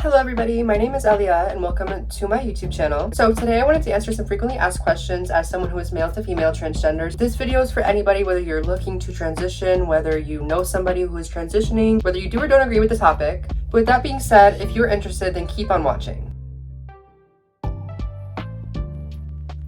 Hello everybody, my name is Elia and welcome to my YouTube channel. So today I wanted to answer some frequently asked questions as someone who is male to female transgender. This video is for anybody, whether you're looking to transition, whether you know somebody who is transitioning, whether you do or don't agree with the topic. With that being said, if you're interested, then keep on watching.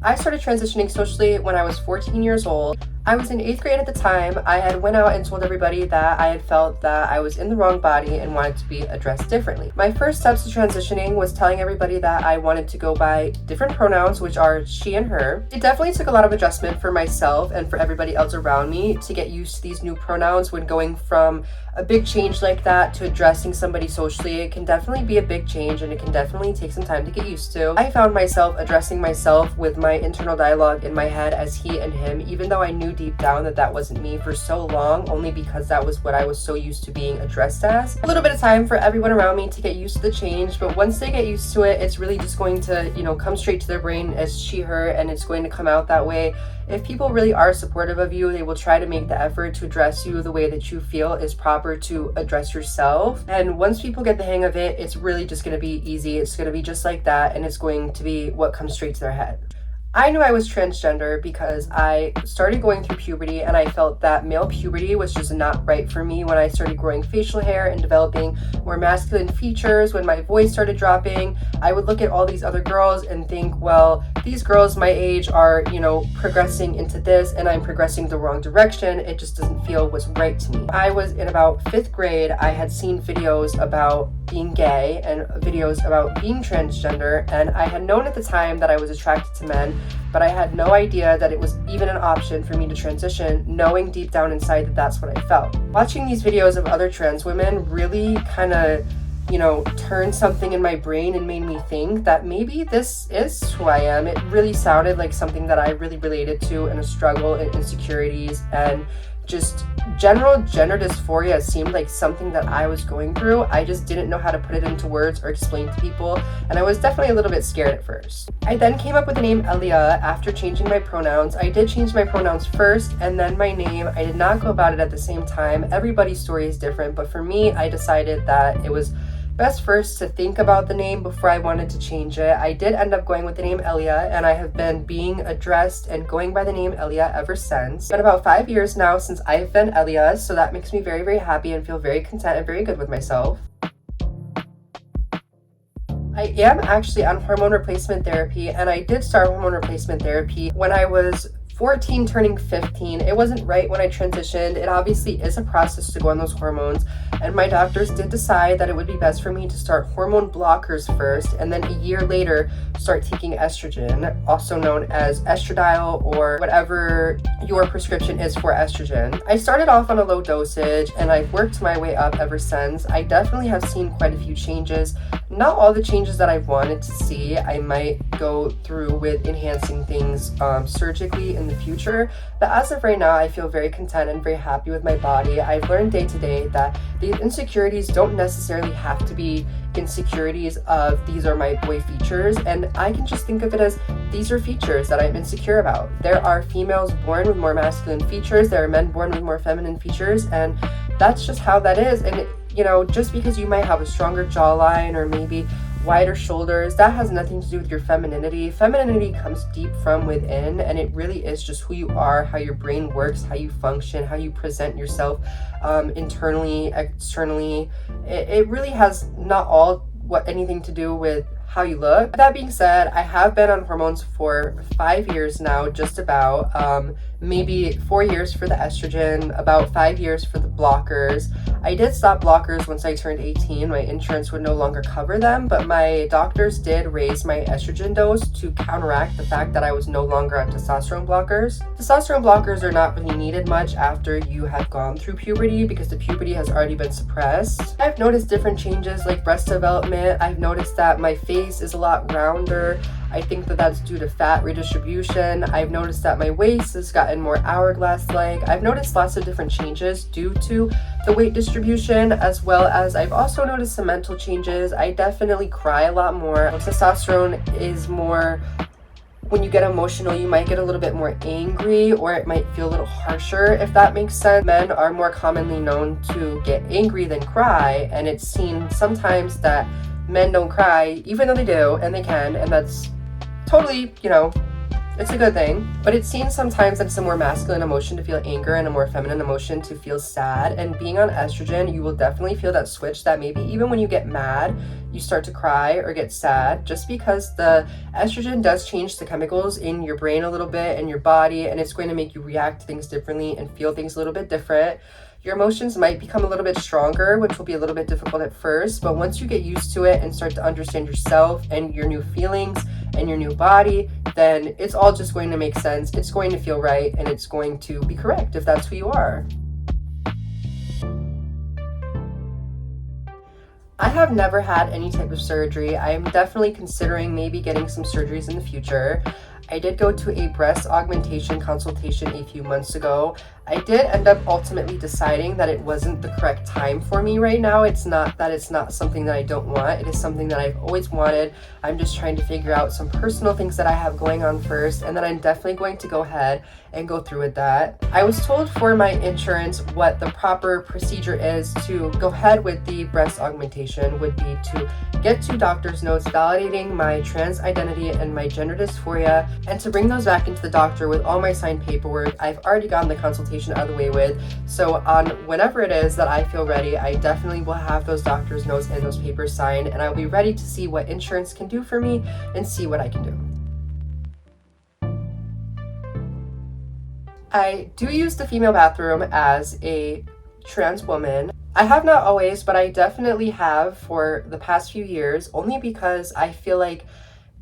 I started transitioning socially when I was 14 years old. I was in 8th grade at the time. I had went out and told everybody that I had felt that I was in the wrong body and wanted to be addressed differently. My first steps to transitioning was telling everybody that I wanted to go by different pronouns, which are she and her. It definitely took a lot of adjustment for myself and for everybody else around me to get used to these new pronouns when going from a big change like that to addressing somebody socially. It can definitely be a big change and it can definitely take some time to get used to. I found myself addressing myself with my internal dialogue in my head as he and him, even though I knew deep down that that wasn't me for so long, only because that was what I was so used to being addressed as. A little bit of time for everyone around me to get used to the change, but once they get used to it, it's really just going to, come straight to their brain as she, her, and it's going to come out that way. If people really are supportive of you, they will try to make the effort to address you the way that you feel is proper to address yourself. And once people get the hang of it, it's really just going to be easy. It's going to be just like that, and it's going to be what comes straight to their head. I knew I was transgender because I started going through puberty and I felt that male puberty was just not right for me when I started growing facial hair and developing more masculine features. When my voice started dropping, I would look at all these other girls and think, well, these girls my age are, progressing into this and I'm progressing the wrong direction. It just doesn't feel what's right to me. I was in about 5th grade. I had seen videos about being gay and videos about being transgender, and I had known at the time that I was attracted to men, but I had no idea that it was even an option for me to transition, knowing deep down inside that that's what I felt. Watching these videos of other trans women really kind of, turned something in my brain and made me think that maybe this is who I am. It really sounded like something that I really related to, and a struggle and insecurities and just general gender dysphoria seemed like something that I was going through. I just didn't know how to put it into words or explain to people, and I was definitely a little bit scared at first. I then came up with the name Elia after changing my pronouns. I did change my pronouns first and then my name. I did not go about it at the same time. Everybody's story is different, but for me, I decided that it was best first to think about the name before I wanted to change it. I did end up going with the name Elia, and I have been being addressed and going by the name Elia ever since. It's been about 5 years now since I've been Elia, so that makes me very, very happy and feel very content and very good with myself. I am actually on hormone replacement therapy, and I did start hormone replacement therapy when I was 14 turning 15. It wasn't right when I transitioned. It obviously is a process to go on those hormones, and my doctors did decide that it would be best for me to start hormone blockers first, and then a year later start taking estrogen, also known as estradiol, or whatever your prescription is for estrogen. I started off on a low dosage and I've worked my way up ever since. I definitely have seen quite a few changes. Not all the changes that I've wanted to see. I might go through with enhancing things surgically in the future, but as of right now, I feel very content and very happy with my body. I've learned day to day that these insecurities don't necessarily have to be insecurities of these are my boy features, and I can just think of it as these are features that I'm insecure about. There are females born with more masculine features, there are men born with more feminine features, and that's just how that is. And just because you might have a stronger jawline or maybe wider shoulders, that has nothing to do with your femininity. Femininity comes deep from within, and it really is just who you are, how your brain works, how you function, how you present yourself internally, externally. It really has not anything to do with how you look. That being said, I have been on hormones for 5 years now, just about. Maybe 4 years for the estrogen, about 5 years for the blockers. I did stop blockers once I turned 18. My insurance would no longer cover them, but my doctors did raise my estrogen dose to counteract the fact that I was no longer on testosterone blockers. Testosterone blockers are not really needed much after you have gone through puberty because the puberty has already been suppressed. I've noticed different changes like breast development. I've noticed that my face is a lot rounder. I think that that's due to fat redistribution. I've noticed that my waist has gotten more hourglass-like. I've noticed lots of different changes due to the weight distribution, as well as I've also noticed some mental changes. I definitely cry a lot more. Testosterone is more, when you get emotional, you might get a little bit more angry, or it might feel a little harsher, if that makes sense. Men are more commonly known to get angry than cry, and it's seen sometimes that men don't cry, even though they do, and they can, and that's totally, it's a good thing. But it seems sometimes that it's a more masculine emotion to feel anger and a more feminine emotion to feel sad. And being on estrogen, you will definitely feel that switch, that maybe even when you get mad, you start to cry or get sad, just because the estrogen does change the chemicals in your brain a little bit and your body, and it's going to make you react to things differently and feel things a little bit different. Your emotions might become a little bit stronger, which will be a little bit difficult at first, but once you get used to it and start to understand yourself and your new feelings and your new body, then it's all just going to make sense. It's going to feel right, and it's going to be correct if that's who you are. I have never had any type of surgery. I am definitely considering maybe getting some surgeries in the future. I did go to a breast augmentation consultation a few months ago. I did end up ultimately deciding that it wasn't the correct time for me right now. It's not that it's not something that I don't want. It is something that I've always wanted. I'm just trying to figure out some personal things that I have going on first, and then I'm definitely going to go ahead and go through with that. I was told for my insurance what the proper procedure is to go ahead with the breast augmentation would be to get 2 doctor's notes validating my trans identity and my gender dysphoria, and to bring those back into the doctor with all my signed paperwork. I've already gotten the consultation out of the way with, so on whenever it is that I feel ready, I definitely will have those doctor's notes and those papers signed, and I'll be ready to see what insurance can do for me and see what I can do. I do use the female bathroom as a trans woman. I have not always, but I definitely have for the past few years, only because I feel like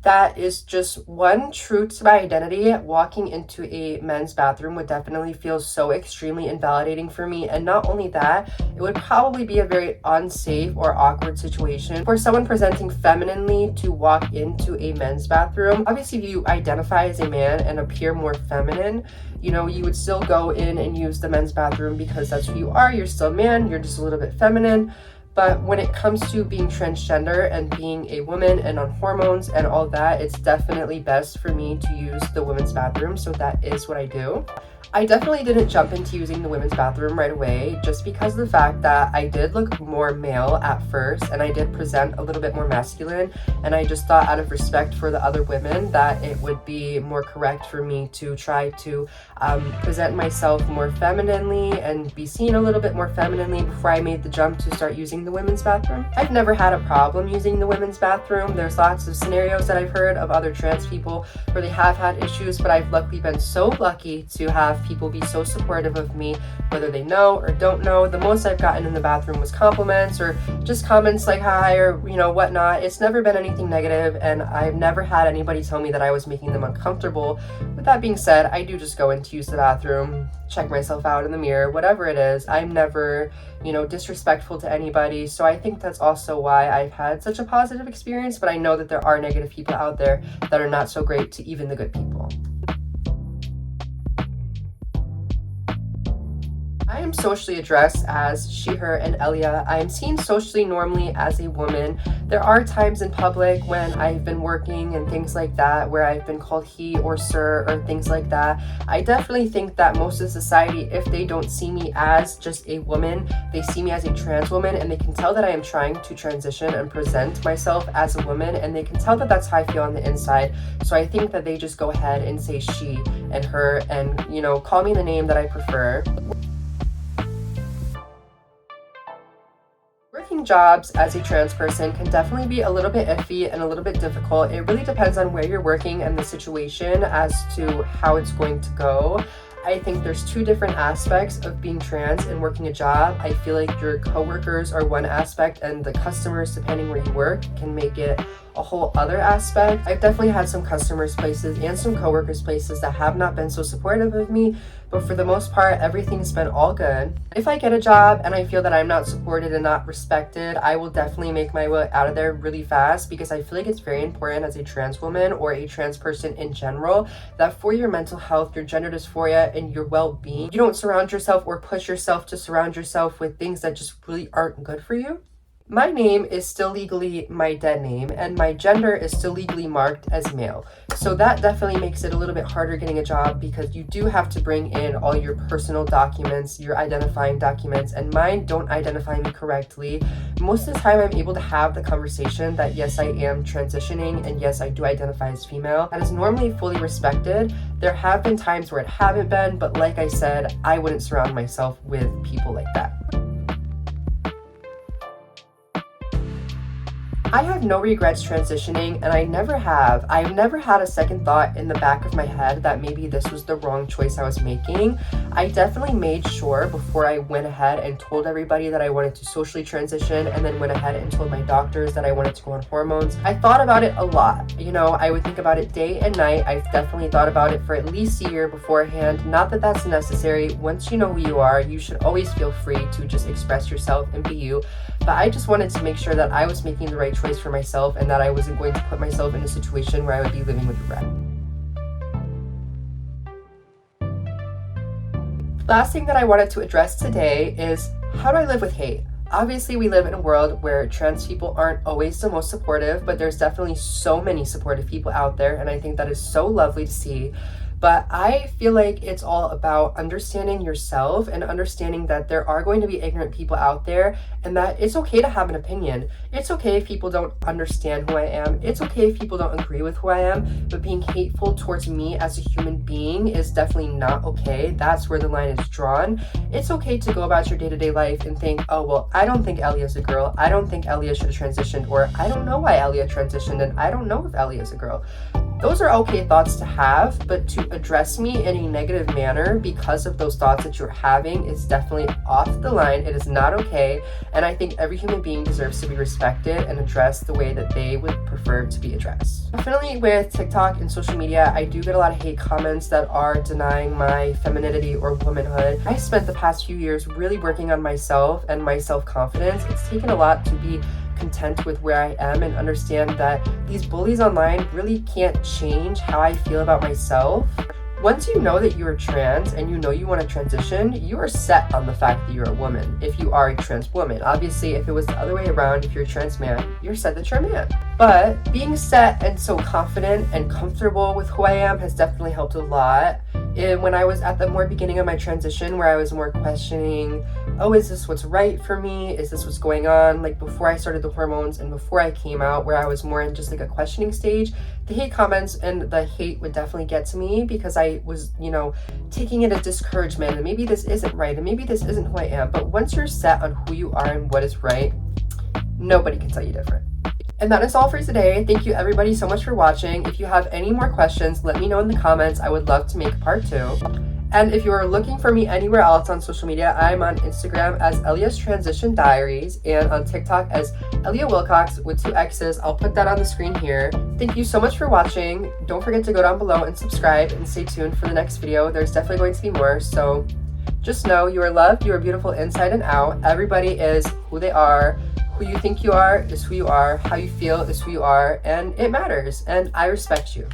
that is just one true to my identity. Walking into a men's bathroom would definitely feel so extremely invalidating for me. And not only that, it would probably be a very unsafe or awkward situation for someone presenting femininely to walk into a men's bathroom. Obviously, if you identify as a man and appear more feminine, you would still go in and use the men's bathroom because that's who you are. You're still a man, you're just a little bit feminine. But when it comes to being transgender and being a woman and on hormones and all that, it's definitely best for me to use the women's bathroom. So that is what I do. I definitely didn't jump into using the women's bathroom right away, just because of the fact that I did look more male at first and I did present a little bit more masculine, and I just thought, out of respect for the other women, that it would be more correct for me to try to present myself more femininely and be seen a little bit more femininely before I made the jump to start using the women's bathroom. I've never had a problem using the women's bathroom. There's lots of scenarios that I've heard of other trans people where they have had issues, but I've luckily been so lucky to have people be so supportive of me, whether they know or don't know. The most I've gotten in the bathroom was compliments or just comments like hi or whatnot. It's never been anything negative, and I've never had anybody tell me that I was making them uncomfortable. With that being said, I do just go in to use the bathroom, check myself out in the mirror, whatever it is. I'm never disrespectful to anybody, so I think that's also why I've had such a positive experience. But I know that there are negative people out there that are not so great to even the good people. I am socially addressed as she, her, and Elia. I am seen socially normally as a woman. There are times in public when I've been working and things like that where I've been called he or sir or things like that. I definitely think that most of society, if they don't see me as just a woman, they see me as a trans woman, and they can tell that I am trying to transition and present myself as a woman, and they can tell that that's how I feel on the inside. So I think that they just go ahead and say she and her and, call me the name that I prefer. Working jobs as a trans person can definitely be a little bit iffy and a little bit difficult. It really depends on where you're working and the situation as to how it's going to go. I think there's 2 different aspects of being trans and working a job. I feel like your coworkers are one aspect, and the customers, depending where you work, can make it a whole other aspect. I've definitely had some customers places and some coworkers places that have not been so supportive of me, but for the most part, everything's been all good. If I get a job and I feel that I'm not supported and not respected, I will definitely make my way out of there really fast, because I feel like it's very important as a trans woman or a trans person in general that for your mental health, your gender dysphoria, and your well-being, you don't surround yourself or push yourself to surround yourself with things that just really aren't good for you. My name is still legally my dead name, and my gender is still legally marked as male. So that definitely makes it a little bit harder getting a job because you do have to bring in all your personal documents, your identifying documents, and mine don't identify me correctly. Most of the time, I'm able to have the conversation that yes, I am transitioning, and yes, I do identify as female. That is normally fully respected. There have been times where it haven't been, but like I said, I wouldn't surround myself with people like that. I have no regrets transitioning, and I never have. I've never had a second thought in the back of my head that maybe this was the wrong choice I was making. I definitely made sure before I went ahead and told everybody that I wanted to socially transition, and then went ahead and told my doctors that I wanted to go on hormones. I thought about it a lot. You know, I would think about it day and night. I've definitely thought about it for at least a year beforehand. Not that that's necessary. Once you know who you are, you should always feel free to just express yourself and be you. But I just wanted to make sure that I was making the right choice for myself and that I wasn't going to put myself in a situation where I would be living with regret. Last thing that I wanted to address today is, how do I live with hate? Obviously, we live in a world where trans people aren't always the most supportive, but there's definitely so many supportive people out there, and I think that is so lovely to see. But I feel like it's all about understanding yourself and understanding that there are going to be ignorant people out there, and that it's okay to have an opinion. It's okay if people don't understand who I am. It's okay if people don't agree with who I am, but being hateful towards me as a human being is definitely not okay. That's where the line is drawn. It's okay to go about your day-to-day life and think, oh, well, I don't think Ellia's a girl. I don't think Ellia should have transitioned, or I don't know why Ellia transitioned, and I don't know if Ellia's a girl. Those are okay thoughts to have, but to address me in a negative manner because of those thoughts that you're having is definitely off the line. It is not okay, and I think every human being deserves to be respected and addressed the way that they would prefer to be addressed. Definitely with TikTok and social media, I do get a lot of hate comments that are denying my femininity or womanhood. I spent the past few years really working on myself and my self-confidence. It's taken a lot to be content with where I am and understand that these bullies online really can't change how I feel about myself. Once you know that you are trans and you know you want to transition, you are set on the fact that you're a woman if you are a trans woman. Obviously, if it was the other way around, if you're a trans man, you're set that you're a man. But being set and so confident and comfortable with who I am has definitely helped a lot. When I was at the more beginning of my transition, where I was more questioning, oh, is this what's right for me? Is this what's going on? Like before I started the hormones and before I came out, where I was more in just like a questioning stage, the hate comments and the hate would definitely get to me because I was, taking it as discouragement, and maybe this isn't right, and maybe this isn't who I am. But once you're set on who you are and what is right, nobody can tell you different. And that is all for today. Thank you everybody so much for watching. If you have any more questions, let me know in the comments. I would love to make a part 2. And if you are looking for me anywhere else on social media, I'm on Instagram as Elia's Transition Diaries and on TikTok as Elia Wilcox with 2 X's. I'll put that on the screen here. Thank you so much for watching. Don't forget to go down below and subscribe and stay tuned for the next video. There's definitely going to be more. So just know you are loved, you are beautiful inside and out. Everybody is who they are. Who you think you are is who you are. How you feel is who you are. And it matters. And I respect you.